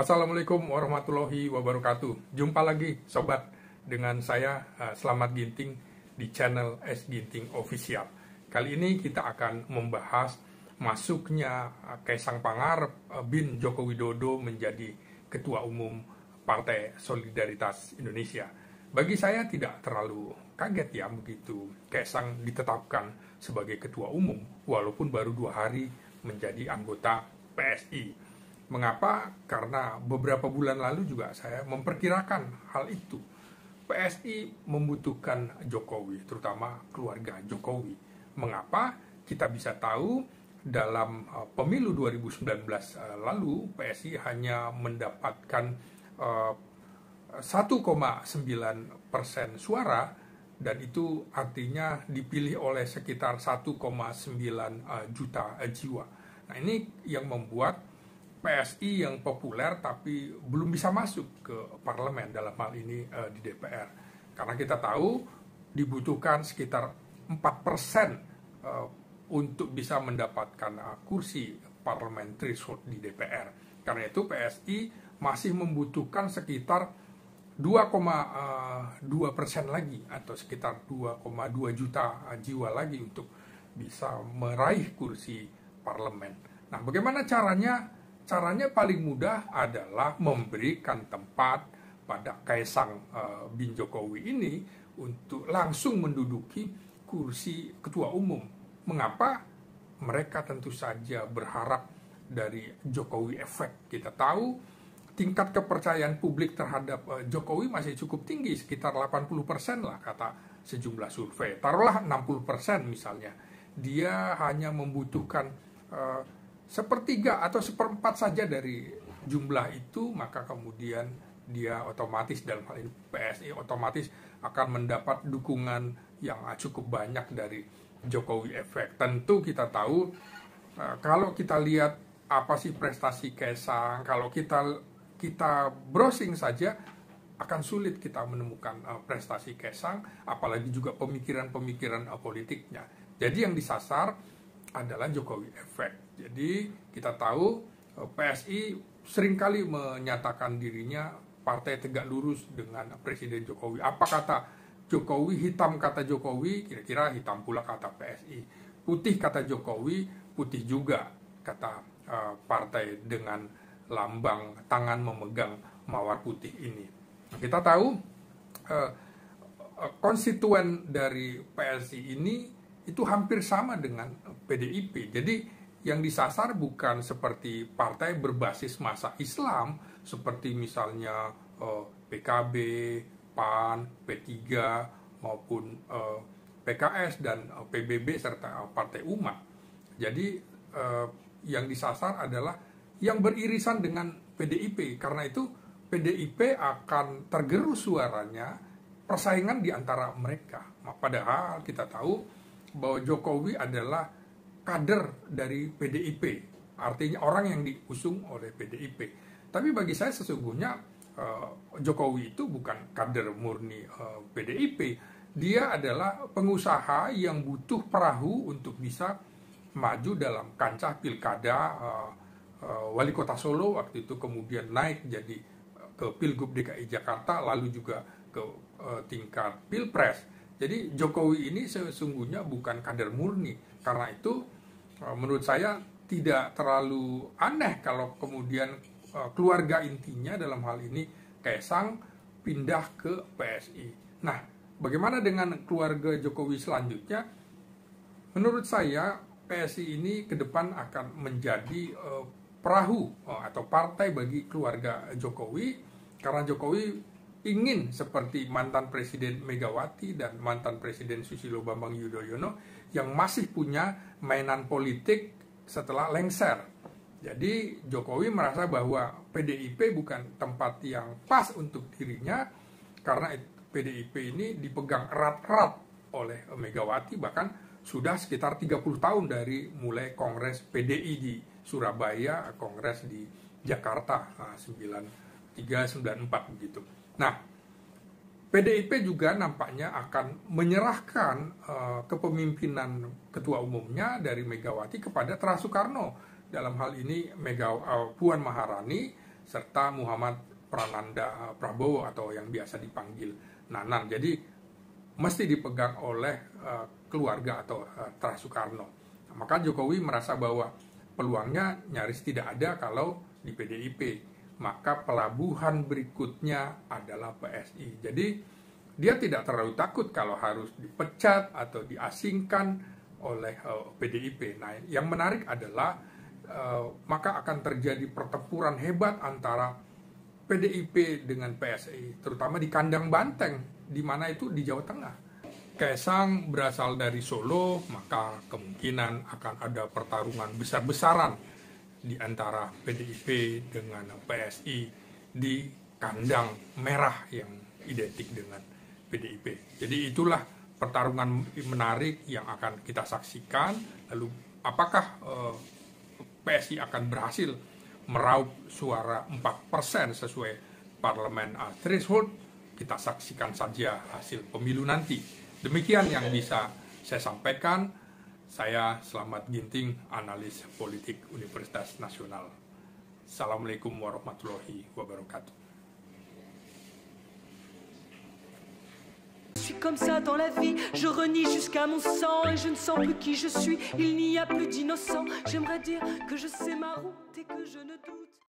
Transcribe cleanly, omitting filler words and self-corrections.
Assalamualaikum warahmatullahi wabarakatuh. Jumpa lagi sobat dengan saya Slamet Ginting di channel S Ginting Official. Kali ini kita akan membahas masuknya Kaisang Pangarep bin Joko Widodo menjadi Ketua Umum Partai Solidaritas Indonesia. Bagi saya tidak terlalu kaget ya begitu Kaisang ditetapkan sebagai Ketua Umum walaupun baru 2 hari menjadi anggota PSI. Mengapa? Karena beberapa bulan lalu juga saya memperkirakan hal itu. PSI membutuhkan Jokowi, terutama keluarga Jokowi. Mengapa? Kita bisa tahu dalam pemilu 2019 lalu PSI hanya mendapatkan 1,9% suara, dan itu artinya dipilih oleh sekitar 1,9 juta jiwa. Nah, ini yang membuat PSI yang populer tapi belum bisa masuk ke parlemen, dalam hal ini di DPR. Karena kita tahu dibutuhkan sekitar 4% untuk bisa mendapatkan kursi parliamentary threshold di DPR. Karena itu PSI masih membutuhkan sekitar 2,2% lagi atau sekitar 2,2 juta jiwa lagi untuk bisa meraih kursi parlemen. Nah, bagaimana caranya? Caranya paling mudah adalah memberikan tempat pada Kaisang bin Jokowi ini untuk langsung menduduki kursi ketua umum. Mengapa? Mereka tentu saja berharap dari Jokowi efek. Kita tahu tingkat kepercayaan publik terhadap Jokowi masih cukup tinggi, sekitar 80% lah kata sejumlah survei. Taruhlah 60% misalnya. Dia hanya membutuhkan sepertiga atau seperempat saja dari jumlah itu, maka kemudian dia otomatis, dalam hal ini PSI otomatis akan mendapat dukungan yang cukup banyak dari Jokowi efek. Tentu kita tahu kalau kita lihat apa sih prestasi Kaisang, kalau kita browsing saja akan sulit kita menemukan prestasi Kaisang, apalagi juga pemikiran-pemikiran politiknya. Jadi yang disasar adalah Jokowi efek. Jadi kita tahu PSI seringkali menyatakan dirinya partai tegak lurus dengan Presiden Jokowi. Apa kata Jokowi, hitam kata Jokowi, kira-kira hitam pula kata PSI. Putih kata Jokowi, putih juga kata partai dengan lambang tangan memegang mawar putih ini. Kita tahu konstituen dari PSI ini itu hampir sama dengan PDIP. Jadi yang disasar bukan seperti partai berbasis masa Islam seperti misalnya PKB, PAN, P3 maupun PKS dan PBB serta Partai Umat. Jadi yang disasar adalah yang beririsan dengan PDIP. Karena itu PDIP akan tergerus suaranya, persaingan di antara mereka. Padahal kita tahu bahwa Jokowi adalah kader dari PDIP, artinya orang yang diusung oleh PDIP. Tapi bagi saya sesungguhnya Jokowi itu bukan kader murni PDIP. Dia adalah pengusaha yang butuh perahu untuk bisa maju dalam kancah pilkada. Wali kota Solo waktu itu kemudian naik jadi ke Pilgub DKI Jakarta, lalu juga ke tingkat Pilpres. Jadi Jokowi ini sesungguhnya bukan kader murni. Karena itu menurut saya tidak terlalu aneh kalau kemudian keluarga intinya dalam hal ini Kaisang pindah ke PSI. Nah, bagaimana dengan keluarga Jokowi selanjutnya? Menurut saya PSI ini ke depan akan menjadi perahu atau partai bagi keluarga Jokowi, karena Jokowi ingin seperti mantan Presiden Megawati dan mantan Presiden Susilo Bambang Yudhoyono yang masih punya mainan politik setelah lengser. Jadi Jokowi merasa bahwa PDIP bukan tempat yang pas untuk dirinya, karena PDIP ini dipegang erat-erat oleh Megawati, bahkan sudah sekitar 30 tahun dari mulai Kongres PDI di Surabaya, Kongres di Jakarta 93-94 begitu. Nah, PDIP juga nampaknya akan menyerahkan kepemimpinan ketua umumnya dari Megawati kepada Tra Soekarno. Dalam hal ini Puan Maharani serta Muhammad Prananda Prabowo atau yang biasa dipanggil Nanan. Jadi mesti dipegang oleh keluarga atau Tra Soekarno. Maka Jokowi merasa bahwa peluangnya nyaris tidak ada kalau di PDIP. Maka pelabuhan berikutnya adalah PSI. Jadi dia tidak terlalu takut kalau harus dipecat atau diasingkan oleh PDIP. Nah, yang menarik adalah maka akan terjadi pertempuran hebat antara PDIP dengan PSI, terutama di kandang banteng, di mana itu di Jawa Tengah. Kaisang berasal dari Solo, maka kemungkinan akan ada pertarungan besar-besaran di antara PDIP dengan PSI di kandang merah yang identik dengan PDIP. Jadi itulah pertarungan menarik yang akan kita saksikan. Lalu apakah PSI akan berhasil meraup suara 4% sesuai parlemen threshold? Kita saksikan saja hasil pemilu nanti. Demikian yang bisa saya sampaikan. Saya Slamet Ginting, analis politik Universitas Nasional. Assalamualaikum warahmatullahi wabarakatuh. Je suis comme ça dans la vie, je renie jusqu'à mon sang et je ne sens plus qui je suis, il n'y a plus d'innocent. J'aimerais dire que je sais ma route et que je ne doute